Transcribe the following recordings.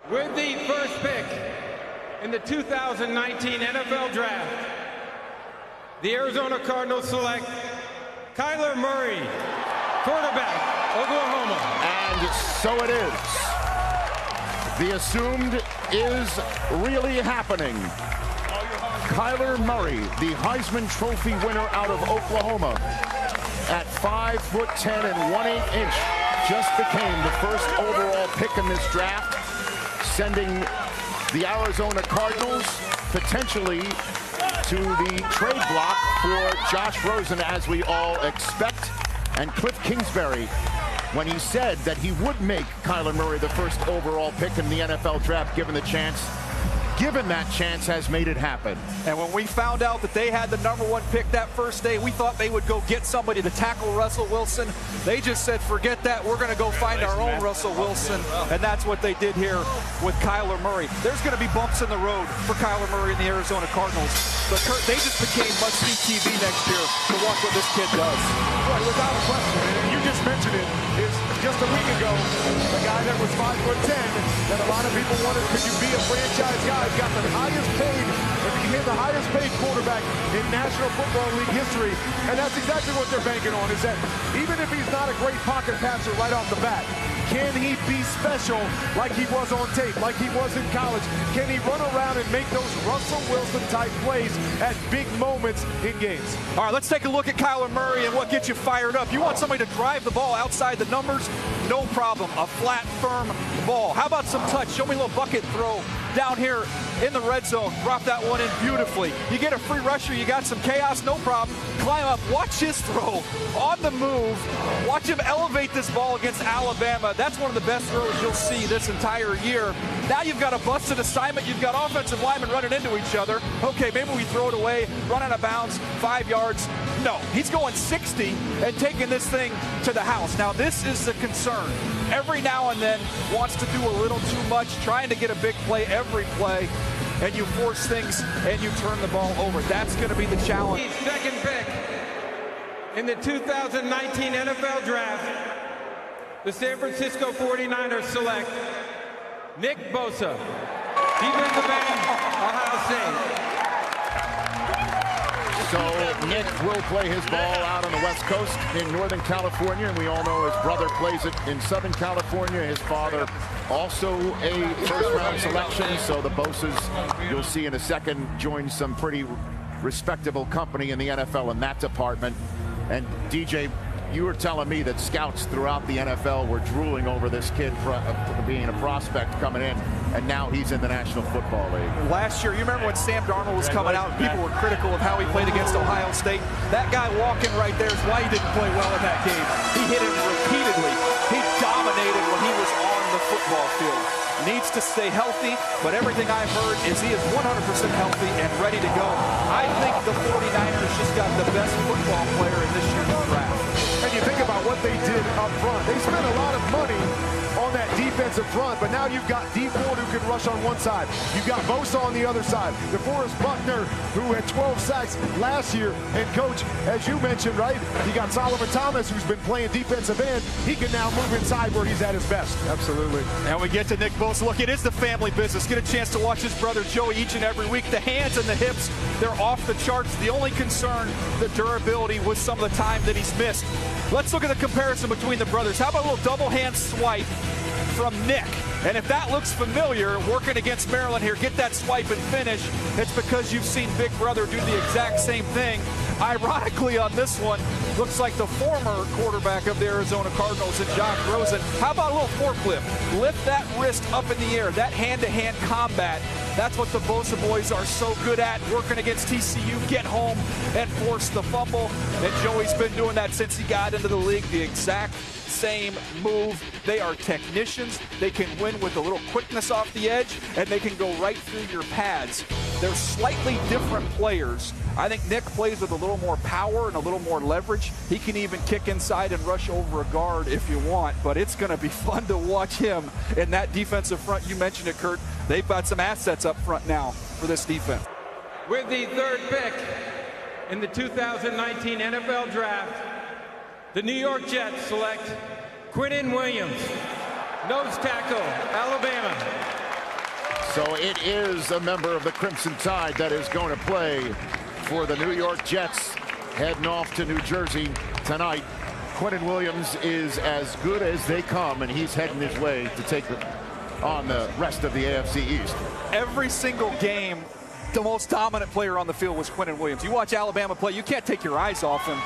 With the first pick in the 2019 NFL Draft, the Arizona Cardinals select Kyler Murray, quarterback, Oklahoma. And so it is. The assumed is really happening. Kyler Murray, the Heisman Trophy winner out of Oklahoma, at 5'10" and 1/8", just became the first overall pick in this draft, sending the Arizona Cardinals potentially to the trade block for Josh Rosen, as we all expect. And Cliff Kingsbury, when he said that he would make Kyler Murray the first overall pick in the NFL draft, given that chance, has made it happen. And when we found out that they had the #1 pick that first day, we thought they would go get somebody to tackle Russell Wilson. They just said, forget that, we're going to go find our own Russell Wilson. And that's what they did here with Kyler Murray. There's going to be bumps in the road for Kyler Murray and the Arizona Cardinals. But they just became must-see TV next year to watch what this kid does. Right, without a question. And you just mentioned it. It's just a week ago, the guy that was 5'10", that a lot of people wondered, could you be a franchise guy? He got the highest paid, and became the highest paid quarterback in National Football League history. And that's exactly what they're banking on, is that even if he's not a great pocket passer right off the bat, can he be special like he was on tape, like he was in college? Can he run around and make those Russell Wilson-type plays at big moments in games? All right, let's take a look at Kyler Murray and what gets you fired up. You want somebody to drive the ball outside the numbers? No problem. A flat, firm ball. How about some touch? Show me a little bucket throw down here in the red zone. Drop that one in beautifully. You get a free rusher, you got some chaos, no problem. Climb up, watch his throw on the move. Watch him elevate this ball against Alabama. That's one of the best throws you'll see this entire year. Now you've got a busted assignment. You've got offensive linemen running into each other. Okay, maybe we throw it away, run out of bounds, 5 yards. No, he's going 60 and taking this thing to the house. Now this is the concern. Every now and then wants to do a little too much, trying to get a big play every play, and you force things and you turn the ball over. That's going to be the challenge. Second pick in the 2019 NFL Draft, the San Francisco 49ers select Nick Bosa, defensive end, Ohio State. So Nick will play his ball out on the West Coast in Northern California, and we all know his brother plays it in Southern California. His father also a first-round selection, so the Bosas, you'll see in a second, join some pretty respectable company in the NFL in that department. And DJ, you were telling me that scouts throughout the NFL were drooling over this kid being a prospect coming in, and now he's in the National Football League. Last year, you remember when Sam Darnold was coming out, people were critical of how he played against Ohio State. That guy walking right there is why he didn't play well in that game. He hit him repeatedly. He dominated when he was on the football field. Needs to stay healthy, but everything I've heard is he is 100% healthy and ready to go. I think the 49ers just got the best football player in this year's draft. And you think about what they did up front. They spent a lot of money on that defensive front, but now you've got Dee Ford who can rush on one side. You've got Bosa on the other side. DeForest Buckner, who had 12 sacks last year. And, Coach, as you mentioned, right, you got Solomon Thomas, who's been playing defensive end. He can now move inside where he's at his best. Absolutely. And we get to Nick Bosa. Look, it is the family business. Get a chance to watch his brother Joey each and every week. The hands and the hips, they're off the charts. The only concern, the durability, was some of the time that he's missed. Let's look at the comparison between the brothers. How about a little double hand swipe from Nick? And if that looks familiar, working against Maryland here, get that swipe and finish, it's because you've seen Big Brother do the exact same thing. Ironically, on this one, looks like the former quarterback of the Arizona Cardinals and Josh Rosen. How about a little forklift? Lift that wrist up in the air, that hand-to-hand combat. That's what the Bosa boys are so good at, working against TCU, get home and force the fumble. And Joey's been doing that since he got into the league, the exact same move. They are technicians. They can win with a little quickness off the edge, and they can go right through your pads. They're slightly different players. I think Nick plays with a little more power and a little more leverage. He can even kick inside and rush over a guard if you want, but it's going to be fun to watch him in that defensive front. You mentioned it, Kurt. They've got some assets up front now for this defense. With the third pick in the 2019 NFL Draft, the New York Jets select Quinnen Williams, nose tackle, Alabama. So it is a member of the Crimson Tide that is going to play for the New York Jets, heading off to New Jersey tonight. Quinnen Williams is as good as they come, and he's heading his way to take on the rest of the AFC East. Every single game, the most dominant player on the field was Quinnen Williams. You watch Alabama play, you can't take your eyes off him.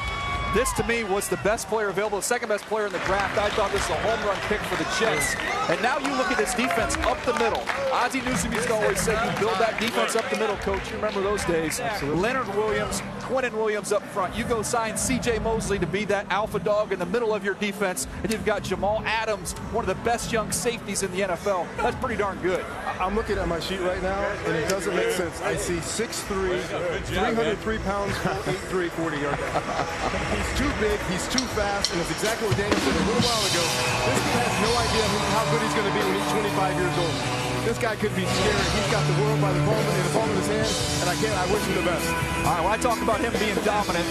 This, to me, was the best player available, the second best player in the draft. I thought this was a home run pick for the Jets. And now you look at this defense up the middle. Ozzie Newsome used to always say, you build that defense up the middle, coach. You remember those days. Absolutely. Leonard Williams, Quinnen Williams up front. You go sign C.J. Mosley to be that alpha dog in the middle of your defense, and you've got Jamal Adams, one of the best young safeties in the NFL. That's pretty darn good. I'm looking at my sheet right now, and it doesn't make sense. I see 6'3", 303 pounds, 8'3", 40 yards. He's too big, he's too fast, and it's exactly what Daniel said a little while ago. This kid has no idea how good he's going to be when he's 25 years old. This guy could be scary. He's got the world by the palm of his hand, and I wish him the best. All right, when I talk about him being dominant,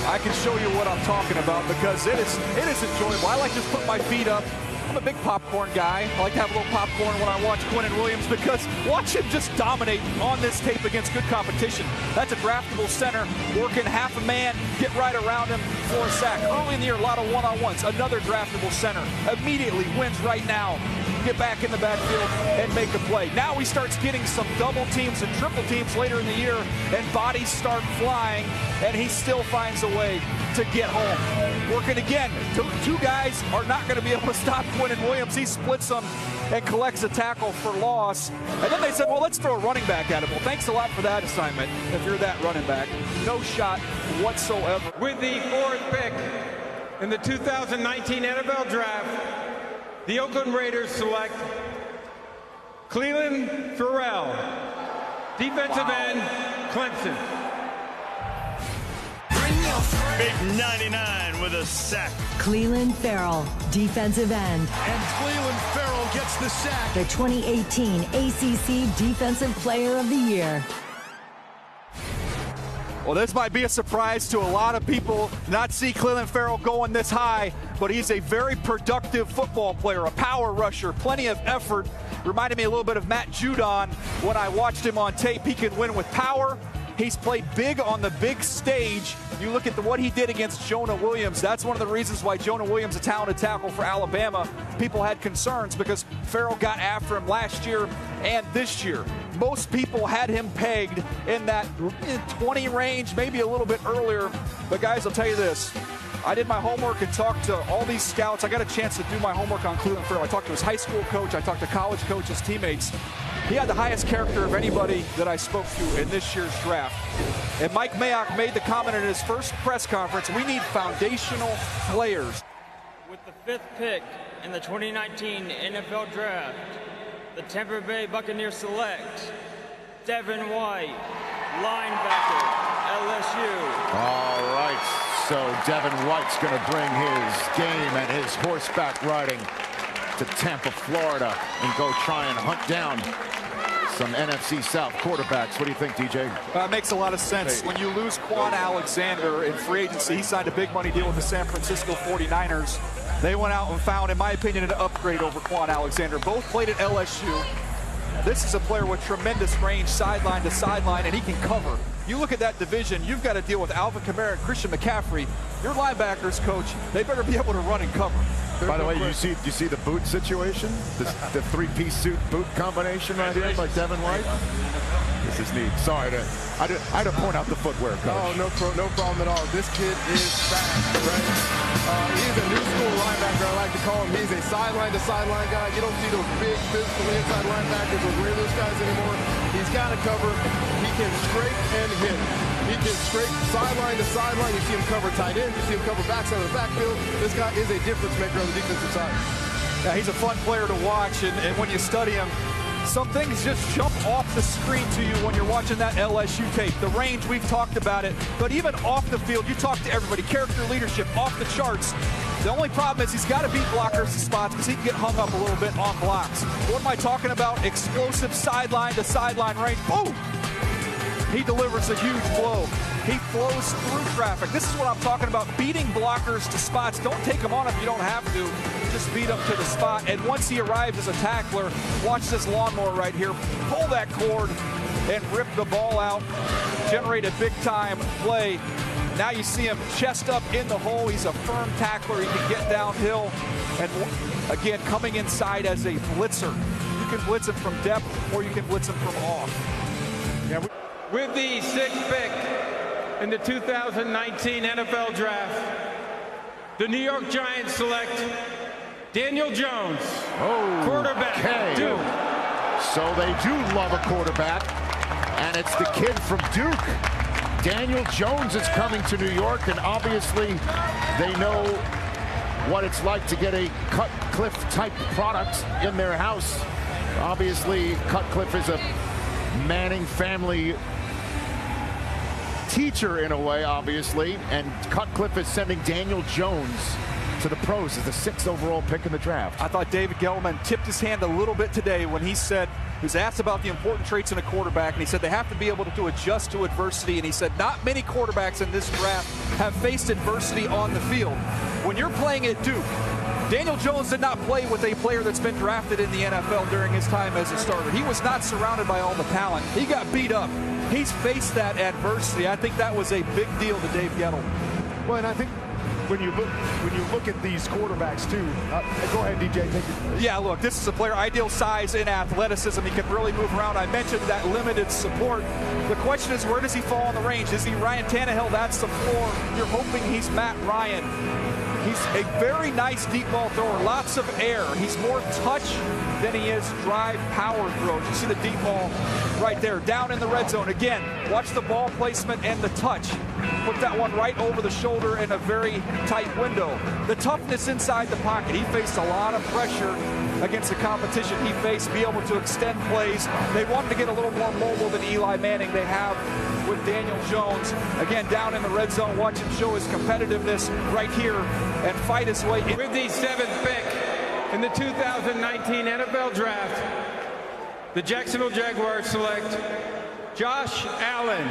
I can show you what I'm talking about because it is enjoyable. I like to just put my feet up. I'm a big popcorn guy. I like to have a little popcorn when I watch Quinnen Williams because watch him just dominate on this tape against good competition. That's a draftable center working half a man, get right around him for a sack. Early in the year, a lot of one-on-ones. Another draftable center immediately wins right now. Get back in the backfield and make a play. Now he starts getting some double teams and triple teams later in the year, and bodies start flying, and he still finds a way to get home. Working again. Two guys are not going to be able to stop Quinnen Williams. He splits them and collects a tackle for loss. And then they said, well, let's throw a running back at him. Well, thanks a lot for that assignment. If you're that running back, no shot whatsoever. With the 4th pick in the 2019 NFL Draft, the Oakland Raiders select Clelin Ferrell, defensive end, Clemson. Big 99 with a sack. Clelin Ferrell, defensive end. And Clelin Ferrell gets the sack. The 2018 ACC Defensive Player of the Year. Well, this might be a surprise to a lot of people not see Clelin Ferrell going this high, but he's a very productive football player, a power rusher, plenty of effort. Reminded me a little bit of Matt Judon when I watched him on tape. He can win with power. He's played big on the big stage. You look at what he did against Jonah Williams. That's one of the reasons why Jonah Williams, a talented tackle for Alabama, people had concerns because Ferrell got after him last year and this year. Most people had him pegged in that 20 range, maybe a little bit earlier. But guys, I'll tell you this. I did my homework and talked to all these scouts. I got a chance to do my homework on Clelin Ferrell. I talked to his high school coach. I talked to college coaches, teammates. He had the highest character of anybody that I spoke to in this year's draft. And Mike Mayock made the comment in his first press conference, we need foundational players. With the 5th pick in the 2019 NFL Draft, the Tampa Bay Buccaneers select Devin White, linebacker, LSU. All right. So Devin White's going to bring his game and his horseback riding to Tampa, Florida, and go try and hunt down some NFC South quarterbacks. What do you think, DJ? It makes a lot of sense. When you lose Quan Alexander in free agency, he signed a big money deal with the San Francisco 49ers. They went out and found, in my opinion, an upgrade over Quan Alexander. Both played at LSU. This is a player with tremendous range, sideline to sideline, and he can cover. You look at that division, you've got to deal with Alvin Kamara and Christian McCaffrey. Your linebackers, coach, they better be able to run and cover. By the way, you see the boot situation? The three-piece suit boot combination right here by Devin White? This is neat. Sorry, I had to point out the footwear, coach. Oh, no problem at all. This kid is fast, right? He's a new school linebacker, I like to call him. He's a sideline-to-sideline guy. You don't see those big physical inside linebackers or those guys anymore. He's got to cover. He can scrape and hit. He can scrape sideline to sideline. You see him cover tight ends. You see him cover backside of the backfield. This guy is a difference maker on the defensive side. Yeah, he's a fun player to watch, and when you study him, some things just jump off the screen to you when you're watching that LSU tape. The range, we've talked about it, but even off the field, you talk to everybody. Character, leadership, off the charts. The only problem is he's got to beat blockers in spots because he can get hung up a little bit on blocks. What am I talking about? Explosive sideline to sideline range. Boom! he delivers a huge blow. He flows through traffic. This is what I'm talking about, beating blockers to spots. Don't take them on if you don't have to. Just beat them to the spot. And once he arrives as a tackler, watch this lawnmower right here. Pull that cord and rip the ball out. Generate a big-time play. Now you see him chest up in the hole. He's a firm tackler. He can get downhill. And again, coming inside as a blitzer. You can blitz him from depth or you can blitz him from off. Yeah, With the 6th pick in the 2019 NFL Draft, the New York Giants select Daniel Jones, quarterback, Duke. So they do love a quarterback, and it's the kid from Duke. Daniel Jones is coming to New York, and obviously they know what it's like to get a Cutcliffe-type product in their house. Obviously, Cutcliffe is a Manning family teacher in a way, obviously, and Cutcliffe is sending Daniel Jones to the pros as the 6th overall pick in the draft. I thought David Gettleman tipped his hand a little bit today when he said, he was asked about the important traits in a quarterback, and he said they have to be able to adjust to adversity, and he said not many quarterbacks in this draft have faced adversity on the field. When you're playing at Duke, Daniel Jones did not play with a player that's been drafted in the NFL during his time as a starter. He was not surrounded by all the talent. He got beat up. He's faced that adversity. I think that was a big deal to Dave Gettleman. well, and I think when you look at these quarterbacks too, go ahead, DJ. Take it. Yeah, look, this is a player ideal size and athleticism. He can really move around. I mentioned that limited support. The question is, where does he fall on the range? Is he Ryan Tannehill? That's the floor. You're hoping he's Matt Ryan. He's a very nice deep ball thrower, lots of air. He's more touch than he is drive power throws. You see the deep ball right there, down in the red zone. Again, watch the ball placement and the touch. Put that one right over the shoulder in a very tight window. The toughness inside the pocket. He faced a lot of pressure against the competition he faced, be able to extend plays. They wanted to get a little more mobile than Eli Manning they have with Daniel Jones. Again, down in the red zone, watch him show his competitiveness right here and fight his way in. With the 7th pick in the 2019 NFL Draft, the Jacksonville Jaguars select Josh Allen,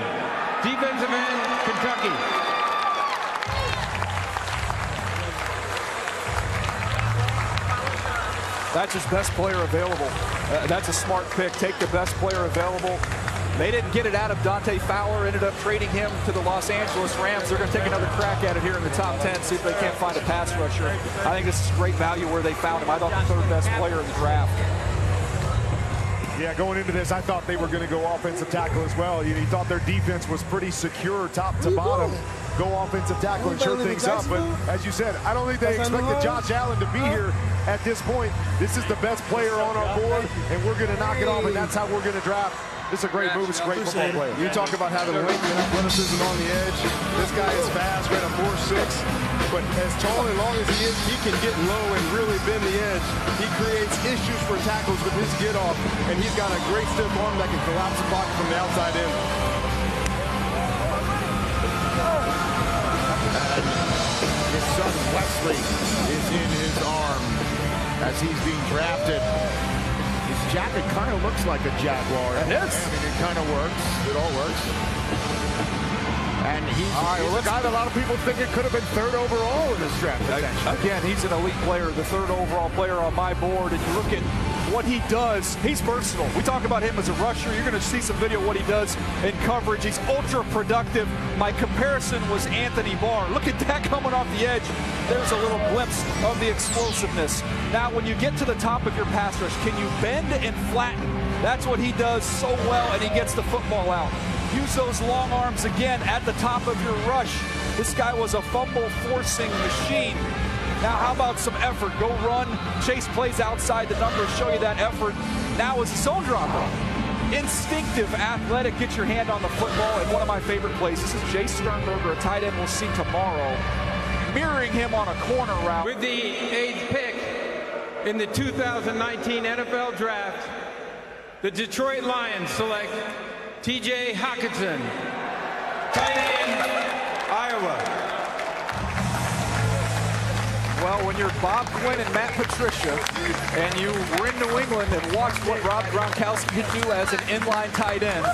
defensive end, Kentucky. That's his best player available. That's a smart pick. Take the best player available. They didn't get it out of Dante Fowler, ended up trading him to the Los Angeles Rams. They're going to take another crack at it here in the top 10, see if they can't find a pass rusher. I think this is great value where they found him. I thought the 3rd best player in the draft. Yeah, going into this, I thought they were going to go offensive tackle as well. You thought their defense was pretty secure top to bottom. Go offensive tackle and sure things up. But as you said, I don't think they expected Josh Allen to be here at this point. This is the best player on our board, and we're going to knock it off, and that's how we're going to draft. This is a great move. It's a great football player. You talk about having weight and athleticism on the edge. This guy is fast, ran a 4.6. But as tall and long as he is, he can get low and really bend the edge. He creates issues for tackles with his get off, and he's got a great stiff arm that can collapse the pocket from the outside in. His son Wesley is in his arm as he's being drafted. His jacket kind of looks like a Jaguar. It is. I mean, it kind of works. It all works. And he's a guy that a lot of people think it could have been 3rd overall in this draft. Again, he's an elite player, the 3rd overall player on my board. And you look at what he does, he's versatile. We talk about him as a rusher. You're going to see some video of what he does in coverage. He's ultra productive. My comparison was Anthony Barr. Look at that coming off the edge. There's a little glimpse of the explosiveness. Now, when you get to the top of your pass rush, can you bend and flatten? That's what he does so well, and he gets the football out. Use those long arms again at the top of your rush. This guy was a fumble forcing machine. Now how about some effort? Go run, chase plays outside the numbers, show you that effort. Now is a zone dropper. Instinctive, athletic, get your hand on the football. And one of my favorite plays, this is Jay Sternberger, a tight end we'll see tomorrow, mirroring him on a corner route. With the 8th pick in the 2019 NFL Draft, the Detroit Lions select T.J. Hockenson, tight end, Iowa. Well, when you're Bob Quinn and Matt Patricia, and you were in New England and watched what Rob Gronkowski could do as an inline tight end,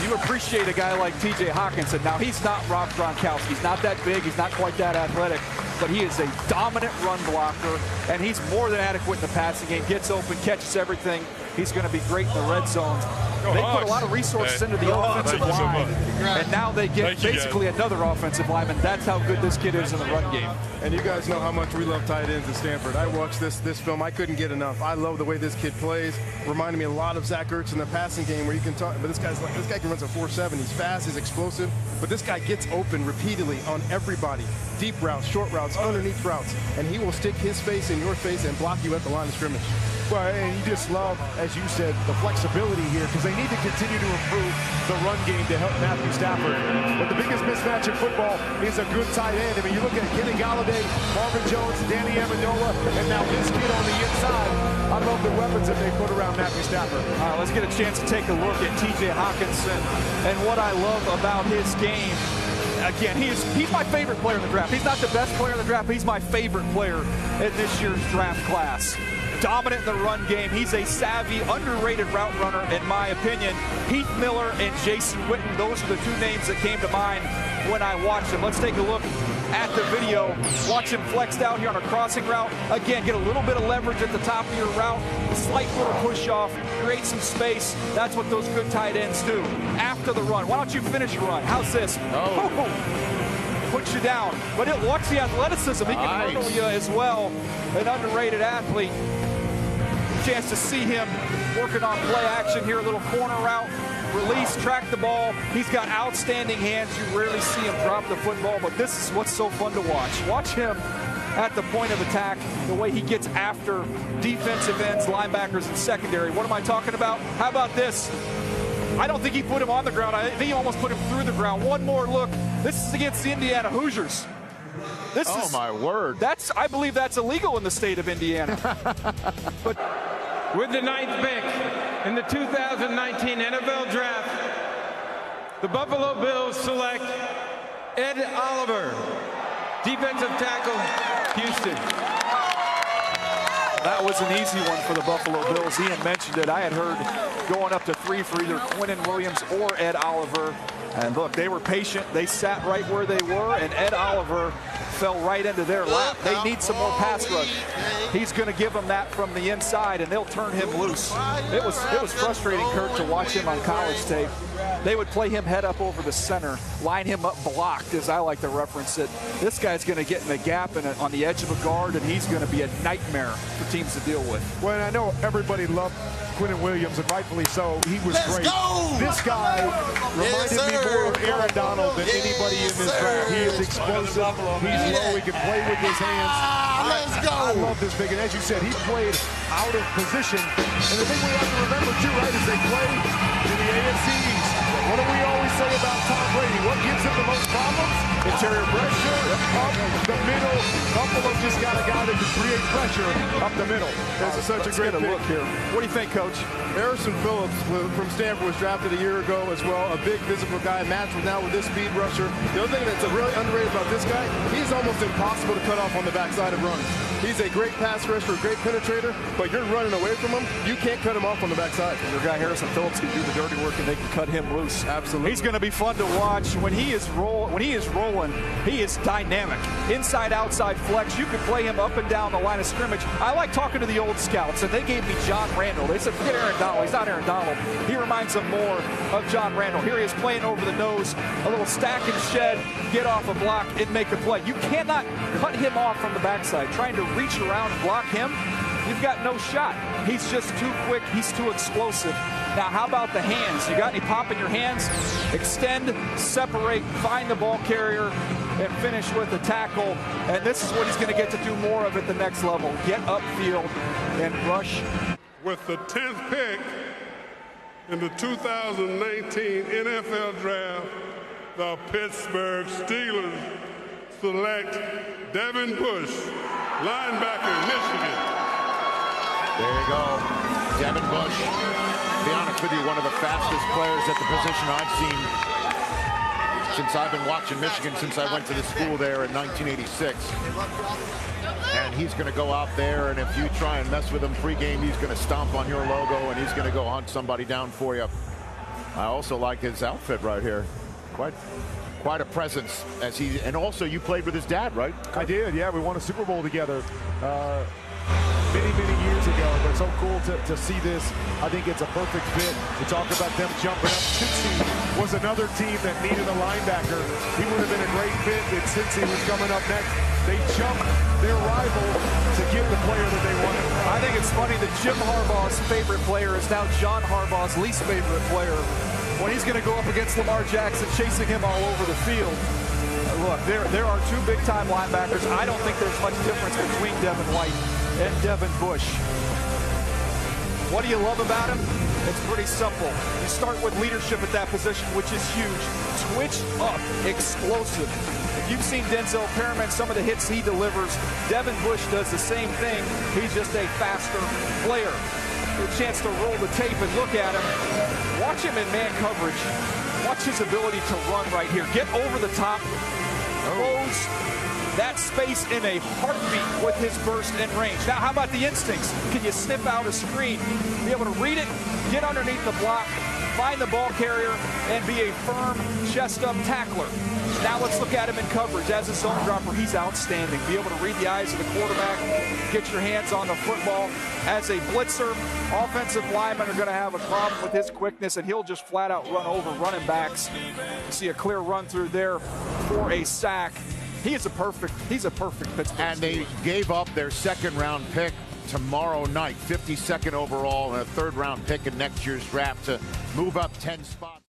you appreciate a guy like T.J. Hockenson. Now, he's not Rob Gronkowski. He's not that big. He's not quite that athletic. But he is a dominant run blocker, and he's more than adequate in the passing game. Gets open, catches everything. He's going to be great in the red zone. They put a lot of resources into the offensive line, and now they get basically another offensive lineman. That's how good this kid is in the run game. And you guys know how much we love tight ends at Stanford. I watched this film. I couldn't get enough. I love the way this kid plays. Reminded me a lot of Zach Ertz in the passing game, where you can talk. But this guy can run a 4.7. He's fast. He's explosive. But this guy gets open repeatedly on everybody. Deep routes, short routes, underneath routes, and he will stick his face in your face and block you at the line of scrimmage. Well, and you just love, as you said, the flexibility here, because they need to continue to improve the run game to help Matthew Stafford. But the biggest mismatch in football is a good tight end. I mean, you look at Kenny Galladay, Marvin Jones, Danny Amendola, and now this kid on the inside. I love the weapons that they put around Matthew Stafford. All right, let's get a chance to take a look at T.J. Hockenson and what I love about his game. Again, he's my favorite player in the draft. He's not the best player in the draft, but he's my favorite player in this year's draft class. Dominant in the run game. He's a savvy, underrated route runner, in my opinion. Heath Miller and Jason Witten, those are the two names that came to mind when I watched him. Let's take a look at the video. Watch him flex down here on a crossing route. Again, get a little bit of leverage at the top of your route. A slight little push off, create some space. That's what those good tight ends do. After the run, why don't you finish your run? How's this? Puts you down. But watch the athleticism. He can hurdle you as well. An underrated athlete. Chance to see him working on play action here. A little corner route. Release, track the ball. He's got outstanding hands. You rarely see him drop the football, but this is what's so fun to watch. Watch him at the point of attack, the way he gets after defensive ends, linebackers, and secondary. What am I talking about? How about this? I don't think he put him on the ground. I think he almost put him through the ground. One more look. This is against the Indiana Hoosiers. Oh, my word. I believe that's illegal in the state of Indiana. But with the 9th pick in the 2019 NFL Draft, the Buffalo Bills select Ed Oliver, defensive tackle, Houston. That was an easy one for the Buffalo Bills. Ian mentioned it. I had heard going up to 3 for either Quinnen Williams or Ed Oliver. And look, they were patient. They sat right where they were, and Ed Oliver fell right into their lap. They need some more pass rush. He's going to give them that from the inside, and they'll turn him loose. It was frustrating, Kurt, to watch him on college tape. They would play him head up over the center, line him up blocked, as I like to reference it. This guy's going to get in the gap and on the edge of a guard, and he's going to be a nightmare for teams to deal with. Well, and I know everybody loved Quinnen Williams, and rightfully so. He was great. This guy reminded me more of Aaron Donald than anybody in this draft. He is explosive. He's low. He can play with his hands. I love this big. And as you said, he played out of position. And the thing we have to remember, too, right, is they play in the AFC East. What do we always say about Tom Brady? What gives him the most problems? Interior pressure, up the middle. Buffalo just got a guy that can create pressure up the middle. This is such a great look here. What do you think, Coach? Harrison Phillips from Stanford was drafted a year ago as well. A big physical guy, matched with now with this speed rusher. The other thing that's really underrated about this guy, he's almost impossible to cut off on the backside of runs. He's a great pass rusher, a great penetrator, but you're running away from him, you can't cut him off on the backside. Your guy Harrison Phillips can do the dirty work, and they can cut him loose. Absolutely. He's going to be fun to watch. When he is rolling, he is dynamic. Inside, outside flex. You can play him up and down the line of scrimmage. I like talking to the old scouts, and they gave me John Randall. They said, forget Aaron Donald. He's not Aaron Donald. He reminds them more of John Randall. Here he is playing over the nose, a little stack and shed, get off a block, and make a play. You cannot cut him off from the backside. Trying to reach around and block him, you've got no shot. He's just too quick. He's too explosive. Now, how about the hands? You got any pop in your hands? Extend, separate, find the ball carrier, and finish with the tackle. And this is what he's going to get to do more of at the next level. Get upfield and rush. With the 10th pick in the 2019 NFL Draft, the Pittsburgh Steelers select Devin Bush, linebacker, Michigan. There you go. Devin Bush, to be honest with you, one of the fastest players at the position I've seen since I've been watching Michigan since I went to the school there in 1986. And he's going to go out there, and if you try and mess with him pregame, he's going to stomp on your logo, and he's going to go hunt somebody down for you. I also like his outfit right here. Quite a presence, and also you played with his dad, right? I did, yeah. We won a Super Bowl together many years ago, but it's so cool to see this. I think it's a perfect fit. We talk about them jumping up. Cincy was another team that needed a linebacker. He would have been a great fit if Cincy was coming up next. They jumped their rival to get the player that they wanted. I think it's funny that Jim Harbaugh's favorite player is now John Harbaugh's least favorite player, when he's going to go up against Lamar Jackson, chasing him all over the field. Look, there are two big-time linebackers. I don't think there's much difference between Devin White and Devin Bush. What do you love about him? It's pretty simple. You start with leadership at that position, which is huge. Twitch up, explosive. If you've seen Denzel Perryman, some of the hits he delivers, Devin Bush does the same thing. He's just a faster player. A chance to roll the tape and look at him. Watch him in man coverage. Watch his ability to run right here. Get over the top. Close that space in a heartbeat with his burst and range. Now, how about the instincts? Can you sniff out a screen, be able to read it, get underneath the block, find the ball carrier, and be a firm chest-up tackler? Now let's look at him in coverage. As a zone dropper, he's outstanding. Be able to read the eyes of the quarterback, get your hands on the football. As a blitzer, offensive linemen are going to have a problem with his quickness, and he'll just flat out run over running backs. You see a clear run through there for a sack. He's a perfect Pittsburgh. And they gave up their second-round pick tomorrow night, 52nd overall, and a third-round pick in next year's draft to move up 10 spots.